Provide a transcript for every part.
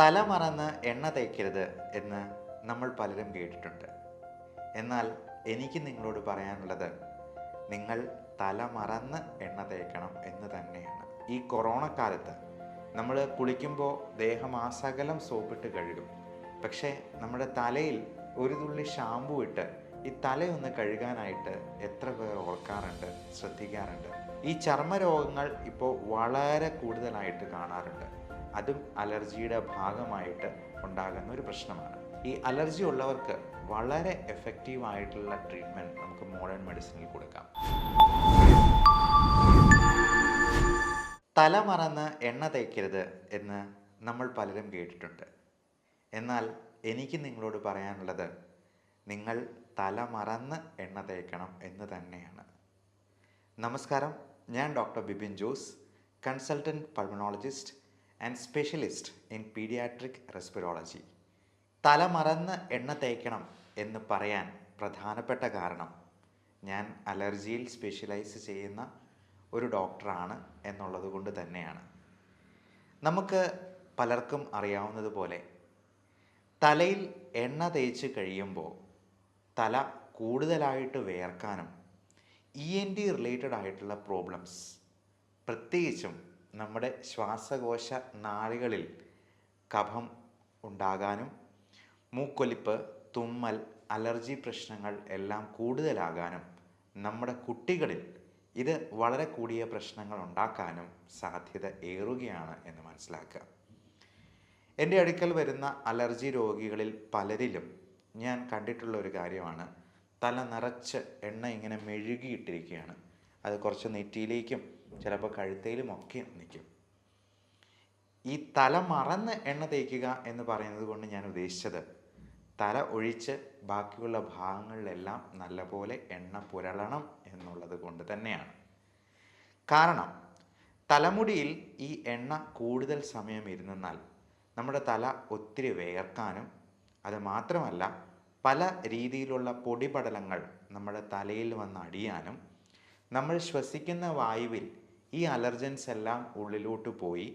തലമറന്ന് എണ്ണ തേക്കരുത് എന്ന് നമ്മൾ പലരും കേട്ടിട്ടുണ്ട്. എന്നാൽ എനിക്ക് നിങ്ങളോട് പറയാനുള്ളത്, നിങ്ങൾ തലമറന്ന് എണ്ണ തേക്കണം എന്ന് തന്നെയാണ്. ഈ കൊറോണ കാലത്ത് നമ്മൾ കുളിക്കുമ്പോൾ ദേഹമാസകലം സോപ്പിട്ട് കഴുകും. പക്ഷേ നമ്മുടെ തലയിൽ ഒരു തുള്ളി ഷാമ്പു ഇട്ട് ഈ തലയൊന്ന് കഴുകാനായിട്ട് എത്ര പേർ ഓർക്കാറുണ്ട്, ശ്രദ്ധിക്കാറുണ്ട്? ഈ ചർമ്മരോഗങ്ങൾ ഇപ്പോൾ വളരെ കൂടുതലായിട്ട് കാണാറുണ്ട്. അതും അലർജിയുടെ ഭാഗമായിട്ട് ഉണ്ടാകുന്ന ഒരു പ്രശ്നമാണ്. ഈ അലർജി ഉള്ളവർക്ക് വളരെ എഫക്റ്റീവ് ആയിട്ടുള്ള ട്രീറ്റ്മെൻറ്റ് നമുക്ക് മോഡേൺ മെഡിസിനിൽ കൊടുക്കാം. തലമറന്ന് എണ്ണ തേക്കരുത് എന്ന് നമ്മൾ പലരും കേട്ടിട്ടുണ്ട്. എന്നാൽ എനിക്ക് നിങ്ങളോട് പറയാനുള്ളത്, നിങ്ങൾ തലമറന്ന് എണ്ണ തേക്കണം എന്ന് തന്നെയാണ്. നമസ്കാരം, ഞാൻ doctor Bipin Jose, consultant pulmonologist and specialist in paediatric respirology. തലമറന്ന് എണ്ണ തേക്കണം എന്ന് പറയാൻ പ്രധാനപ്പെട്ട കാരണം, ഞാൻ അലർജിയിൽ സ്പെഷ്യലൈസ് ചെയ്യുന്ന ഒരു ഡോക്ടറാണ് എന്നുള്ളത് കൊണ്ട് തന്നെയാണ്. നമുക്ക് പലർക്കും അറിയാവുന്നതുപോലെ തലയിൽ എണ്ണ തേച്ച് കഴിയുമ്പോൾ തല കൂടുതലായിട്ട് വേർക്കാനും ENT റിലേറ്റഡ് ആയിട്ടുള്ള പ്രോബ്ലംസ്, പ്രത്യേകിച്ചും നമ്മുടെ ശ്വാസകോശ നാളികളിൽ കഫം ഉണ്ടാകാനും മൂക്കൊലിപ്പ്, തുമ്മൽ, അലർജി പ്രശ്നങ്ങൾ എല്ലാം കൂടുതലാകാനും നമ്മുടെ കുട്ടികളിൽ ഇത് വളരെ കൂടിയ പ്രശ്നങ്ങൾ ഉണ്ടാക്കാനും സാധ്യത ഏറുകയാണ് എന്ന് മനസ്സിലാക്കുക. എൻ്റെ അടുക്കൽ വരുന്ന അലർജി രോഗികളിൽ പലരിലും ഞാൻ കണ്ടിട്ടുള്ള ഒരു കാര്യമാണ്, തല നിറച്ച് എണ്ണ ഇങ്ങനെ മെഴുകിയിട്ടിരിക്കുകയാണ്. അത് കുറച്ച് നെറ്റിയിലേക്കും ചിലപ്പോൾ കഴുത്തയിലും ഒക്കെ നിൽക്കും. ഈ തല മറന്ന് എണ്ണ തേക്കുക എന്ന് പറയുന്നത് കൊണ്ട് ഞാൻ ഉദ്ദേശിച്ചത്, തല ഒഴിച്ച് ബാക്കിയുള്ള ഭാഗങ്ങളിലെല്ലാം നല്ലപോലെ എണ്ണ പുരളണം എന്നുള്ളത് കൊണ്ട് തന്നെയാണ്. കാരണം തലമുടിയിൽ ഈ എണ്ണ കൂടുതൽ സമയം ഇരുന്നാൽ നമ്മുടെ തല ഒത്തിരി വേർക്കാനും, അത് മാത്രമല്ല പല രീതിയിലുള്ള പൊടിപടലങ്ങൾ നമ്മുടെ തലയിൽ വന്ന് അടിയാനും, നമ്മൾ ശ്വസിക്കുന്ന വായുവിൽ ഈ അലർജൻസ് എല്ലാം ഉള്ളിലോട്ട് പോയി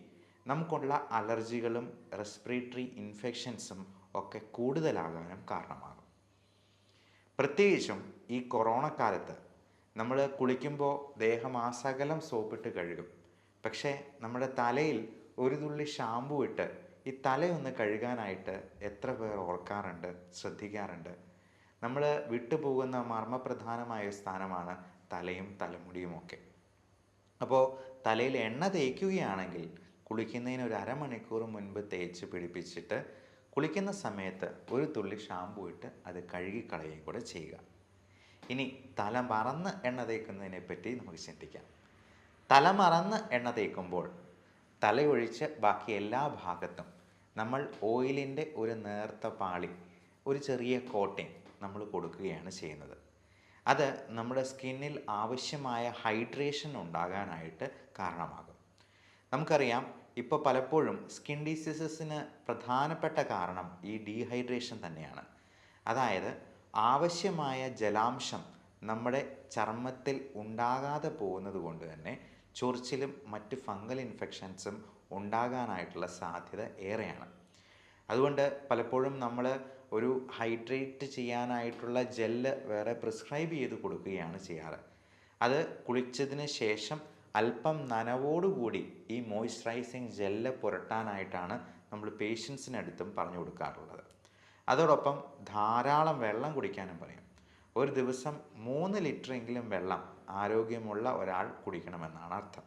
നമുക്കുള്ള അലർജികളും റെസ്പിറേറ്ററി ഇൻഫെക്ഷൻസും ഒക്കെ കൂടുതലാകാനും കാരണമാകും. പ്രത്യേകിച്ചും ഈ കൊറോണ കാലത്ത് നമ്മൾ കുളിക്കുമ്പോൾ ദേഹമാസകലം സോപ്പിട്ട് കഴുകും. പക്ഷേ നമ്മുടെ തലയിൽ ഒരു തുള്ളി ഷാമ്പു ഇട്ട് ഈ തലയൊന്ന് കഴുകാനായിട്ട് എത്ര പേർ ഓർക്കാറുണ്ട്, ശ്രദ്ധിക്കാറുണ്ട്? നമ്മൾ വിട്ടുപോകുന്ന മർമ്മപ്രധാനമായ സ്ഥാനമാണ് തലയും തലമുടിയുമൊക്കെ. അപ്പോൾ തലയിൽ എണ്ണ തേക്കുകയാണെങ്കിൽ കുളിക്കുന്നതിന് ഒരു അരമണിക്കൂർ മുൻപ് തേച്ച് പിടിപ്പിച്ചിട്ട് കുളിക്കുന്ന സമയത്ത് ഒരു തുള്ളി ഷാമ്പു ഇട്ട് അത് കഴുകിക്കളയുകയും കൂടെ ചെയ്യുക. ഇനി തല മറന്ന് എണ്ണ തേക്കുന്നതിനെ പറ്റി നമുക്ക് ചിന്തിക്കാം. തല മറന്ന് എണ്ണ തേക്കുമ്പോൾ തലയൊഴിച്ച് ബാക്കി എല്ലാ ഭാഗത്തും നമ്മൾ ഓയിലിൻ്റെ ഒരു നേർത്ത പാളി, ഒരു ചെറിയ കോട്ടിങ് നമ്മൾ കൊടുക്കുകയാണ് ചെയ്യുന്നത്. അത് നമ്മുടെ സ്കിന്നിൽ ആവശ്യമായ ഹൈഡ്രേഷൻ ഉണ്ടാകാനായിട്ട് കാരണമാകും. നമുക്കറിയാം, ഇപ്പോൾ പലപ്പോഴും സ്കിൻ ഡിസീസസിന് പ്രധാനപ്പെട്ട കാരണം ഈ ഡീഹൈഡ്രേഷൻ തന്നെയാണ്. അതായത് ആവശ്യമായ ജലാംശം നമ്മുടെ ചർമ്മത്തിൽ ഉണ്ടാകാതെ പോകുന്നത് കൊണ്ട് തന്നെ ചൊറിച്ചിലും മറ്റ് ഫംഗൽ ഇൻഫെക്ഷൻസും ഉണ്ടാകാനായിട്ടുള്ള സാധ്യത ഏറെയാണ്. അതുകൊണ്ട് പലപ്പോഴും നമ്മൾ ഒരു ഹൈഡ്രേറ്റ് ചെയ്യാനായിട്ടുള്ള ജെല്ല് വേറെ പ്രിസ്ക്രൈബ് ചെയ്ത് കൊടുക്കുകയാണ് ചെയ്യാറ്. അത് കുളിച്ചതിന് ശേഷം അല്പം നനവോടുകൂടി ഈ മോയ്സ്ചറൈസിങ് ജെല്ല് പുരട്ടാനായിട്ടാണ് നമ്മൾ പേഷ്യൻസിനടുത്തും പറഞ്ഞു കൊടുക്കാറുള്ളത്. അതോടൊപ്പം ധാരാളം വെള്ളം കുടിക്കാനും പറയും. ഒരു ദിവസം 3 ലിറ്ററെങ്കിലും വെള്ളം ആരോഗ്യമുള്ള ഒരാൾ കുടിക്കണമെന്നാണ് അർത്ഥം.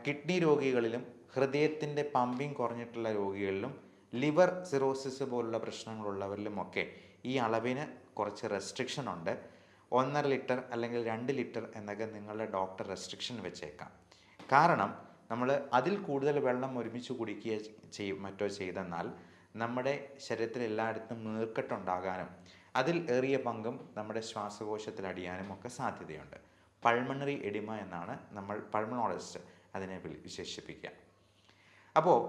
കിഡ്നി രോഗികളിലും ഹൃദയത്തിൻ്റെ പമ്പിങ് കുറഞ്ഞിട്ടുള്ള രോഗികളിലും ലിവർ സിറോസിസ് പോലുള്ള പ്രശ്നങ്ങളുള്ളവരിലുമൊക്കെ ഈ അളവിന് കുറച്ച് റെസ്ട്രിക്ഷൻ ഉണ്ട്. 1.5 ലിറ്റർ അല്ലെങ്കിൽ 2 ലിറ്റർ എന്നൊക്കെ നിങ്ങളുടെ ഡോക്ടർ റെസ്ട്രിക്ഷൻ വെച്ചേക്കാം. കാരണം നമ്മൾ അതിൽ കൂടുതൽ വെള്ളം ഒരുമിച്ച് കുടിക്കുക മറ്റോ ചെയ്തെന്നാൽ നമ്മുടെ ശരീരത്തിൽ എല്ലായിടത്തും നീർക്കെട്ടുണ്ടാകാനും അതിൽ ഏറിയ പങ്കും നമ്മുടെ ശ്വാസകോശത്തിൽ അടിയാനും ഒക്കെ സാധ്യതയുണ്ട്. പൾമണറി എഡിമ എന്നാണ് നമ്മൾ പൾമണോളജിസ്റ്റ് അതിനെ വിശേഷിപ്പിക്കുക. അപ്പോൾ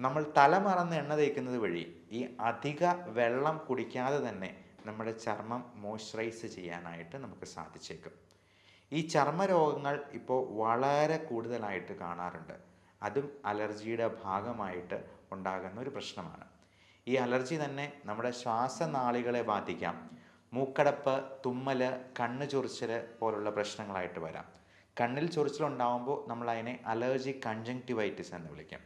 നമ്മൾ തലമറന്ന് എണ്ണ തേക്കുന്നത് വഴി ഈ അധിക വെള്ളം കുടിക്കാതെ തന്നെ നമ്മുടെ ചർമ്മം മോയ്സ്ചറൈസ് ചെയ്യാനായിട്ട് നമുക്ക് സാധിച്ചേക്കും. ഈ ചർമ്മരോഗങ്ങൾ ഇപ്പോൾ വളരെ കൂടുതലായിട്ട് കാണാറുണ്ട്. അതും അലർജിയുടെ ഭാഗമായിട്ട് ഉണ്ടാകുന്ന ഒരു പ്രശ്നമാണ്. ഈ അലർജി തന്നെ നമ്മുടെ ശ്വാസനാളികളെ ബാധിക്കാം. മൂക്കടപ്പ്, തുമ്മൽ, കണ്ണ് ചൊറിച്ചൽ പോലുള്ള പ്രശ്നങ്ങളായിട്ട് വരാം. കണ്ണിൽ ചൊറിച്ചിലുണ്ടാകുമ്പോൾ നമ്മൾ അതിനെ അലർജിക് കൺജങ്ക്റ്റിവൈറ്റിസ് എന്ന് വിളിക്കും.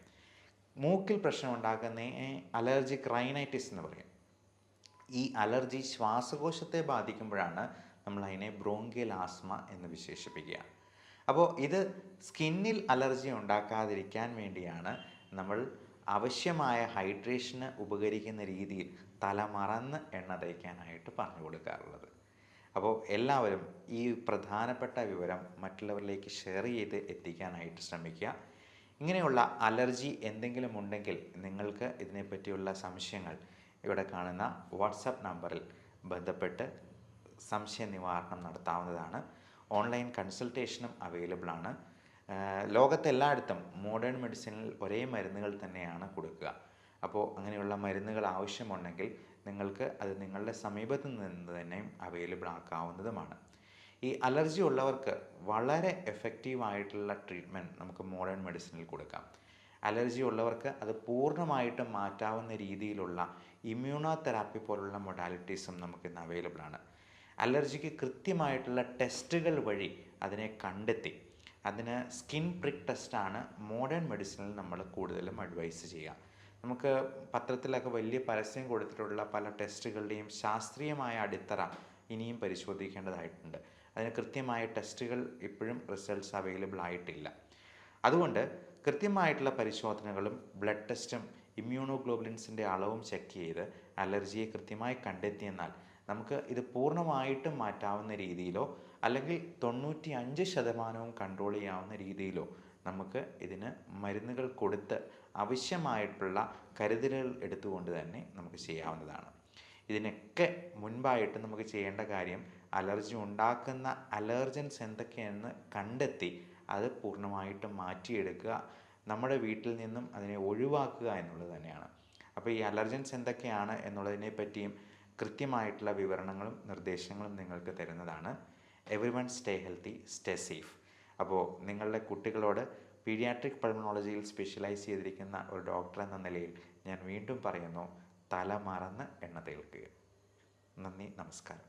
മൂക്കിൽ പ്രശ്നം ഉണ്ടാക്കുന്നതിനെ അലർജിക് റൈനൈറ്റിസ് എന്ന് പറയും. ഈ അലർജി ശ്വാസകോശത്തെ ബാധിക്കുമ്പോഴാണ് നമ്മൾ അതിനെ ബ്രോങ്കിയൽ ആസ്മ എന്ന് വിശേഷിപ്പിക്കുക. അപ്പോൾ ഇത് സ്കിന്നിൽ അലർജി ഉണ്ടാക്കാതിരിക്കാൻ വേണ്ടിയാണ് നമ്മൾ ആവശ്യമായ ഹൈഡ്രേഷന് ഉപകരിക്കുന്ന രീതിയിൽ തല മറന്ന് എണ്ണ തേക്കാനായിട്ട് പറഞ്ഞു കൊടുക്കാറുള്ളത്. അപ്പോൾ എല്ലാവരും ഈ പ്രധാനപ്പെട്ട വിവരം മറ്റുള്ളവരിലേക്ക് ഷെയർ ചെയ്ത് എത്തിക്കാനായിട്ട് ശ്രമിക്കുക. ഇങ്ങനെയുള്ള അലർജി എന്തെങ്കിലും ഉണ്ടെങ്കിൽ നിങ്ങൾക്ക് ഇതിനെപ്പറ്റിയുള്ള സംശയങ്ങൾ ഇവിടെ കാണുന്ന വാട്സപ്പ് നമ്പറിൽ ബന്ധപ്പെട്ട് സംശയ നിവാരണം നടത്താവുന്നതാണ്. ഓൺലൈൻ കൺസൾട്ടേഷനും അവൈലബിൾ ആണ്. ലോകത്തെല്ലായിടത്തും മോഡേൺ മെഡിസിനിൽ ഒരേ മരുന്നുകൾ തന്നെയാണ് കൊടുക്കുക. അപ്പോൾ അങ്ങനെയുള്ള മരുന്നുകൾ ആവശ്യമുണ്ടെങ്കിൽ നിങ്ങൾക്ക് അത് നിങ്ങളുടെ സമീപത്ത് നിന്ന് തന്നെ അവൈലബിൾ ആക്കാവുന്നതുമാണ്. ഈ അലർജി ഉള്ളവർക്ക് വളരെ എഫക്റ്റീവായിട്ടുള്ള ട്രീറ്റ്മെൻറ്റ് നമുക്ക് മോഡേൺ മെഡിസിനിൽ കൊടുക്കാം. അലർജി ഉള്ളവർക്ക് അത് പൂർണ്ണമായിട്ടും മാറ്റാവുന്ന രീതിയിലുള്ള ഇമ്മ്യൂണോ തെറാപ്പി പോലുള്ള മൊഡാലിറ്റീസും നമുക്കിന്ന് അവൈലബിൾ ആണ്. അലർജിക്ക് കൃത്യമായിട്ടുള്ള ടെസ്റ്റുകൾ വഴി അതിനെ കണ്ടെത്തി അതിന് സ്കിൻ പ്രിക്ക് ടെസ്റ്റാണ് മോഡേൺ മെഡിസിനിൽ നമ്മൾ കൂടുതലും അഡ്വൈസ് ചെയ്യുക. നമുക്ക് പത്രത്തിലൊക്കെ വലിയ പരസ്യം കൊടുത്തിട്ടുള്ള പല ടെസ്റ്റുകളുടെയും ശാസ്ത്രീയമായ അടിത്തറ ഇനിയും പരിശോധിക്കേണ്ടതായിട്ടുണ്ട്. അതിന് കൃത്യമായ ടെസ്റ്റുകൾ ഇപ്പോഴും റിസൾട്ട്സ് അവൈലബിൾ ആയിട്ടില്ല. അതുകൊണ്ട് കൃത്യമായിട്ടുള്ള പരിശോധനകളും ബ്ലഡ് ടെസ്റ്റും ഇമ്മ്യൂണോഗ്ലോബുലിൻസിൻ്റെ അളവും ചെക്ക് ചെയ്ത് അലർജിയെ കൃത്യമായി കണ്ടെത്തിയെന്നാൽ നമുക്ക് ഇത് പൂർണ്ണമായിട്ടും മാറ്റാവുന്ന രീതിയിലോ അല്ലെങ്കിൽ 95% കൺട്രോൾ ചെയ്യാവുന്ന രീതിയിലോ നമുക്ക് ഇതിന് മരുന്നുകൾ കൊടുത്ത് ആവശ്യമായിട്ടുള്ള കരുതലുകൾ എടുത്തുകൊണ്ട് തന്നെ നമുക്ക് ചെയ്യാവുന്നതാണ്. ഇതിനൊക്കെ മുൻപായിട്ട് നമുക്ക് ചെയ്യേണ്ട കാര്യം അലർജി ഉണ്ടാക്കുന്ന അലർജൻസ് എന്തൊക്കെയെന്ന് കണ്ടെത്തി അത് പൂർണ്ണമായിട്ടും മാറ്റിയെടുക്കുക, നമ്മുടെ വീട്ടിൽ നിന്നും അതിനെ ഒഴിവാക്കുക എന്നുള്ളത് തന്നെയാണ്. അപ്പോൾ ഈ അലർജൻസ് എന്തൊക്കെയാണ് എന്നുള്ളതിനെ പറ്റിയും കൃത്യമായിട്ടുള്ള വിവരണങ്ങളും നിർദ്ദേശങ്ങളും നിങ്ങൾക്ക് തരുന്നതാണ്. Everyone stay healthy, stay safe. അപ്പോൾ നിങ്ങളുടെ കുട്ടികളോട് പീഡിയാട്രിക് പൾമണോളജിയിൽ സ്പെഷ്യലൈസ് ചെയ്തിരിക്കുന്ന ഒരു ഡോക്ടർ എന്ന നിലയിൽ ഞാൻ വീണ്ടും പറയുന്നു, തല മറന്ന് എണ്ണ തേൽക്കുക. നന്ദി, നമസ്കാരം.